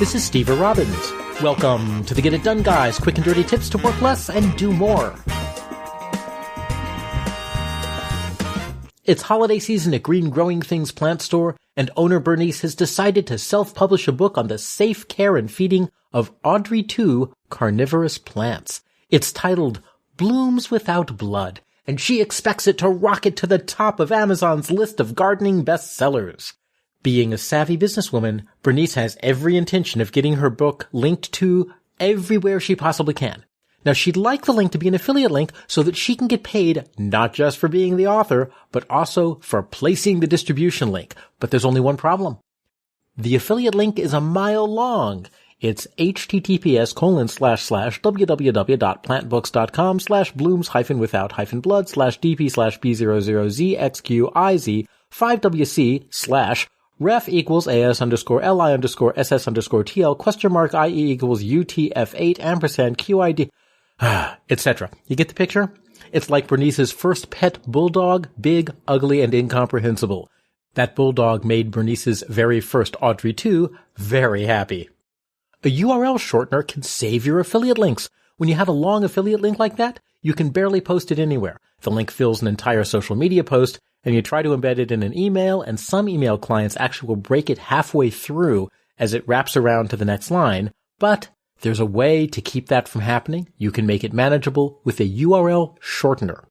This is Steve Robbins. Welcome to the Get It Done Guys, quick and dirty tips to work less and do more. It's holiday season at Green Growing Things plant store, and owner Bernice has decided to self-publish a book on the safe care and feeding of Audrey 2 carnivorous plants. It's titled Blooms Without Blood, and she expects it to rocket to the top of Amazon's list of gardening bestsellers. Being a savvy businesswoman, Bernice has every intention of getting her book linked to everywhere she possibly can. Now, she'd like the link to be an affiliate link so that she can get paid not just for being the author, but also for placing the distribution link. But there's only one problem. The affiliate link is a mile long. It's https://www.plantbooks.com/blooms-without-blood/dp/b000xqiz5wc/ ref equals AS_LI_SS_TL IE equals UTF8 &QID, etc. You get the picture? It's like Bernice's first pet bulldog, big, ugly, and incomprehensible. That bulldog made Bernice's very first Audrey 2 very happy. A URL shortener can save your affiliate links. When you have a long affiliate link like that, you can barely post it anywhere. The link fills an entire social media post, and you try to embed it in an email, and some email clients actually will break it halfway through as it wraps around to the next line. But there's a way to keep that from happening. You can make it manageable with a URL shortener.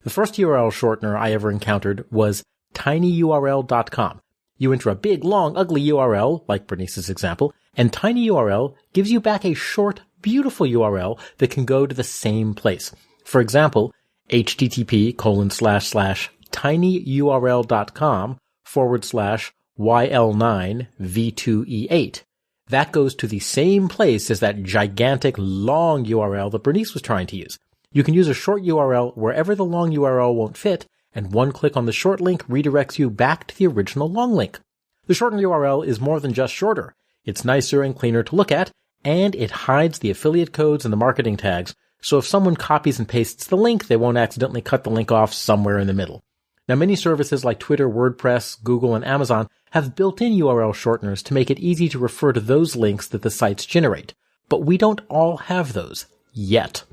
The first URL shortener I ever encountered was tinyurl.com. You enter a big, long, ugly URL, like Bernice's example, and tinyurl gives you back a short, beautiful URL that can go to the same place. For example, http://tinyurl.com/YL9V2E8. That goes to the same place as that gigantic long URL that Bernice was trying to use. You can use a short URL wherever the long URL won't fit, and one click on the short link redirects you back to the original long link. The shortened URL is more than just shorter. It's nicer and cleaner to look at, and it hides the affiliate codes and the marketing tags, so if someone copies and pastes the link, they won't accidentally cut the link off somewhere in the middle. Now, many services like Twitter, WordPress, Google, and Amazon have built-in URL shorteners to make it easy to refer to those links that the sites generate, but we don't all have those yet.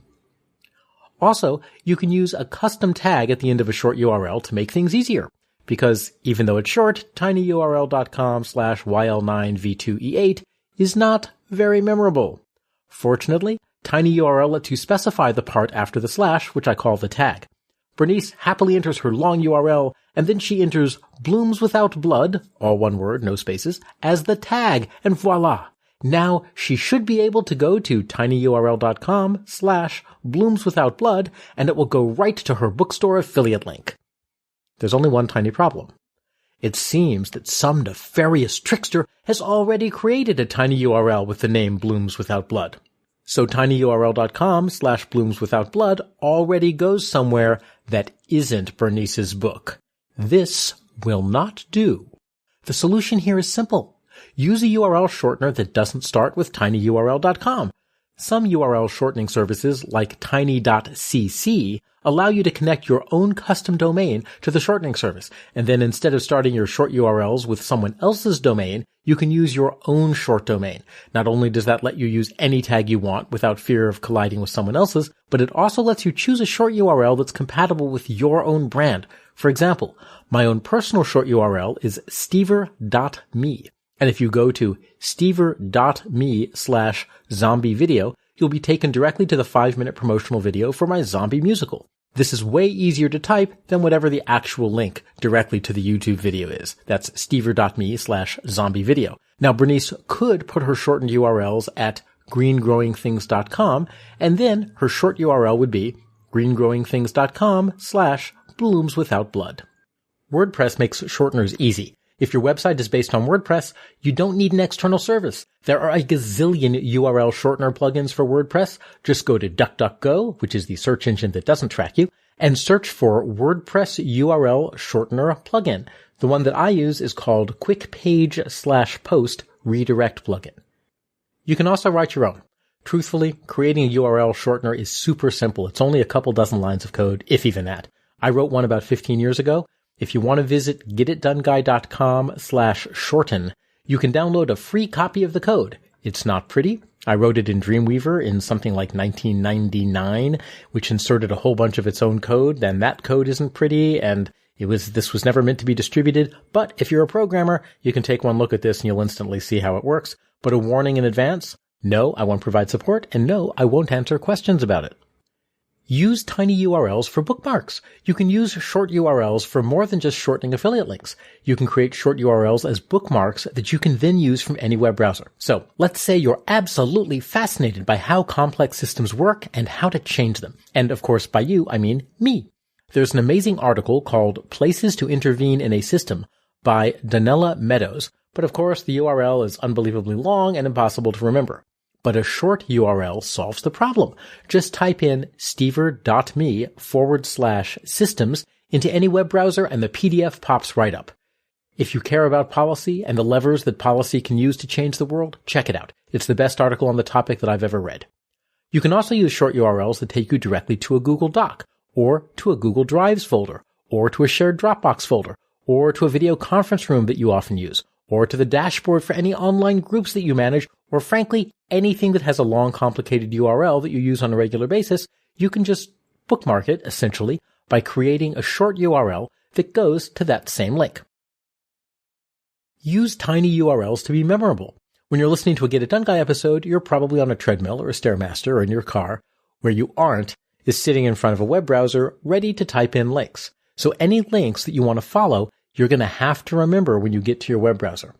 Also, you can use a custom tag at the end of a short URL to make things easier, because even though it's short, tinyurl.com/YL9V2E8 is not very memorable. Fortunately, tinyurl lets you specify the part after the slash, which I call the tag. Bernice happily enters her long URL, and then she enters blooms without blood, all one word, no spaces, as the tag, and voila! Now she should be able to go to tinyurl.com/bloomswithoutblood, and it will go right to her bookstore affiliate link. There's only one tiny problem. It seems that some nefarious trickster has already created a tiny URL with the name Blooms Without Blood. So tinyurl.com/bloomswithoutblood already goes somewhere that isn't Bernice's book. This will not do. The solution here is simple. Use a URL shortener that doesn't start with tinyurl.com. Some URL shortening services, like tiny.cc, allow you to connect your own custom domain to the shortening service, and then instead of starting your short URLs with someone else's domain, you can use your own short domain. Not only does that let you use any tag you want without fear of colliding with someone else's, but it also lets you choose a short URL that's compatible with your own brand. For example, my own personal short URL is stever.me. And if you go to stever.me/zombie video, you'll be taken directly to the 5-minute promotional video for my zombie musical. This is way easier to type than whatever the actual link directly to the YouTube video is. That's stever.me/zombie video. Now, Bernice could put her shortened URLs at greengrowingthings.com, and then her short URL would be greengrowingthings.com/bloomswithoutblood. WordPress makes shorteners easy. If your website is based on WordPress, you don't need an external service. There are a gazillion URL shortener plugins for WordPress. Just go to DuckDuckGo, which is the search engine that doesn't track you, and search for WordPress URL shortener plugin. The one that I use is called QuickPage/Post Redirect plugin. You can also write your own. Truthfully, creating a URL shortener is super simple. It's only a couple dozen lines of code, if even that. I wrote one about 15 years ago. If you want to visit getitdoneguy.com/shorten, you can download a free copy of the code. It's not pretty. I wrote it in Dreamweaver in something like 1999, which inserted a whole bunch of its own code. Then that code isn't pretty, and this was never meant to be distributed. But if you're a programmer, you can take one look at this and you'll instantly see how it works. But a warning in advance, no, I won't provide support, and no, I won't answer questions about it. Use tiny URLs for bookmarks. You can use short URLs for more than just shortening affiliate links. You can create short URLs as bookmarks that you can then use from any web browser. So let's say you're absolutely fascinated by how complex systems work and how to change them. And of course, by you, I mean me. There's an amazing article called Places to Intervene in a System by Donella Meadows. But of course, the URL is unbelievably long and impossible to remember. But a short URL solves the problem. Just type in stever.me/systems into any web browser and the PDF pops right up. If you care about policy and the levers that policy can use to change the world, check it out. It's the best article on the topic that I've ever read. You can also use short URLs that take you directly to a Google Doc, or to a Google Drives folder, or to a shared Dropbox folder, or to a video conference room that you often use, or to the dashboard for any online groups that you manage, or frankly, anything that has a long, complicated URL that you use on a regular basis. You can just bookmark it, essentially, by creating a short URL that goes to that same link. Use tiny URLs to be memorable. When you're listening to a Get It Done Guy episode, you're probably on a treadmill or a Stairmaster or in your car. Where you aren't is sitting in front of a web browser ready to type in links. So any links that you want to follow, you're going to have to remember when you get to your web browser.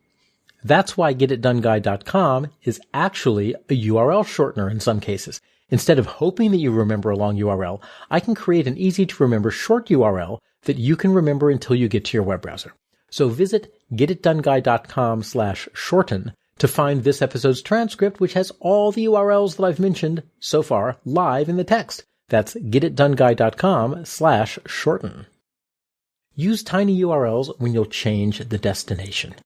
That's why GetItDoneGuy.com is actually a URL shortener in some cases. Instead of hoping that you remember a long URL, I can create an easy-to-remember short URL that you can remember until you get to your web browser. So visit GetItDoneGuy.com/shorten to find this episode's transcript, which has all the URLs that I've mentioned so far live in the text. That's GetItDoneGuy.com/shorten. Use tiny URLs when you'll change the destination.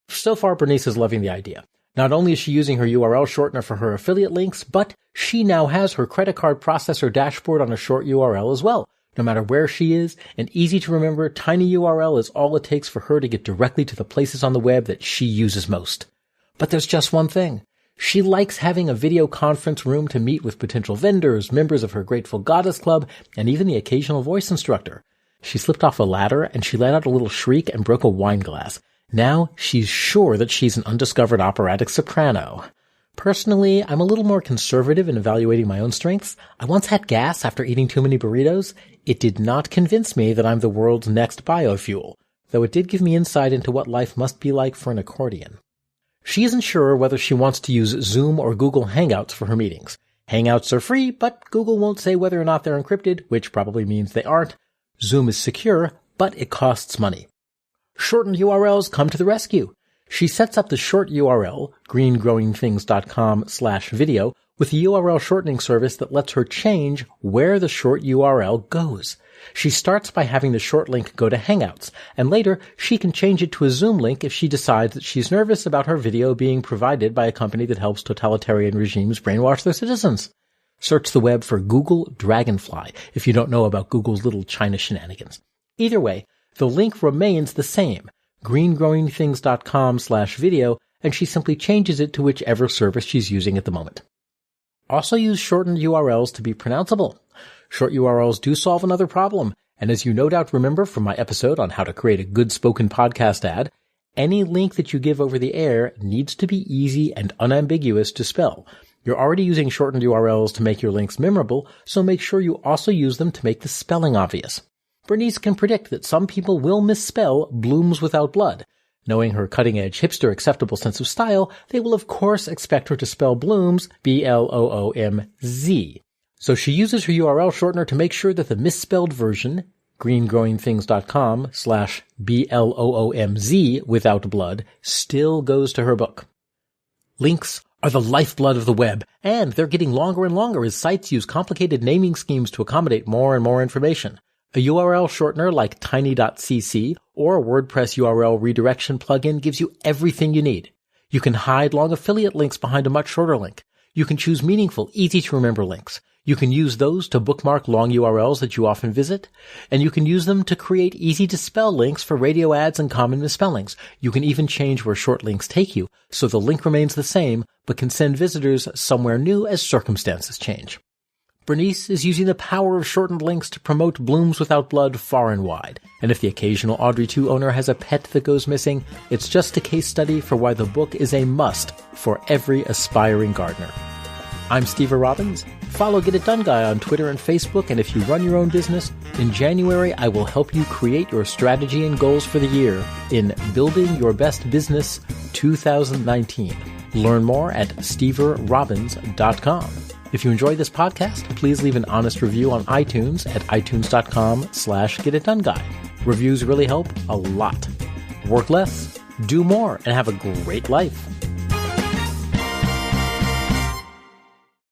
So far, Bernice is loving the idea. Not only is she using her URL shortener for her affiliate links, but she now has her credit card processor dashboard on a short URL as well. No matter where she is, an easy-to-remember tiny URL is all it takes for her to get directly to the places on the web that she uses most. But there's just one thing. She likes having a video conference room to meet with potential vendors, members of her Grateful Goddess Club, and even the occasional voice instructor. She slipped off a ladder and she let out a little shriek and broke a wine glass. Now she's sure that she's an undiscovered operatic soprano. Personally, I'm a little more conservative in evaluating my own strengths. I once had gas after eating too many burritos. It did not convince me that I'm the world's next biofuel, though it did give me insight into what life must be like for an accordion. She isn't sure whether she wants to use Zoom or Google Hangouts for her meetings. Hangouts are free, but Google won't say whether or not they're encrypted, which probably means they aren't. Zoom is secure, but it costs money. Shortened URLs come to the rescue. She sets up the short URL, greengrowingthings.com/video, with a URL shortening service that lets her change where the short URL goes. She starts by having the short link go to Hangouts, and later she can change it to a Zoom link if she decides that she's nervous about her video being provided by a company that helps totalitarian regimes brainwash their citizens. Search the web for Google Dragonfly if you don't know about Google's little China shenanigans. Either way, the link remains the same, greengrowingthings.com/video, and she simply changes it to whichever service she's using at the moment. Also use shortened URLs to be pronounceable. Short URLs do solve another problem, and as you no doubt remember from my episode on how to create a good spoken podcast ad, any link that you give over the air needs to be easy and unambiguous to spell. You're already using shortened URLs to make your links memorable, so make sure you also use them to make the spelling obvious. Bernice can predict that some people will misspell blooms without blood. Knowing her cutting-edge, hipster, acceptable sense of style, they will of course expect her to spell blooms, B-L-O-O-M-Z. So she uses her URL shortener to make sure that the misspelled version, greengrowingthings.com/BLOOMZ without blood, still goes to her book. Links are the lifeblood of the web, and they're getting longer and longer as sites use complicated naming schemes to accommodate more and more information. A URL shortener like tiny.cc or a WordPress URL redirection plugin gives you everything you need. You can hide long affiliate links behind a much shorter link. You can choose meaningful, easy-to-remember links. You can use those to bookmark long URLs that you often visit, and you can use them to create easy-to-spell links for radio ads and common misspellings. You can even change where short links take you, so the link remains the same, but can send visitors somewhere new as circumstances change. Bernice is using the power of shortened links to promote Blooms Without Blood far and wide. And if the occasional Audrey 2 owner has a pet that goes missing, it's just a case study for why the book is a must for every aspiring gardener. I'm Steve Robbins. Follow Get It Done Guy on Twitter and Facebook, and if you run your own business, in January I will help you create your strategy and goals for the year in Building Your Best Business 2019. Learn more at steverrobbins.com. If you enjoyed this podcast, please leave an honest review on iTunes at itunes.com/getitdoneguy. Reviews really help a lot. Work less, do more, and have a great life.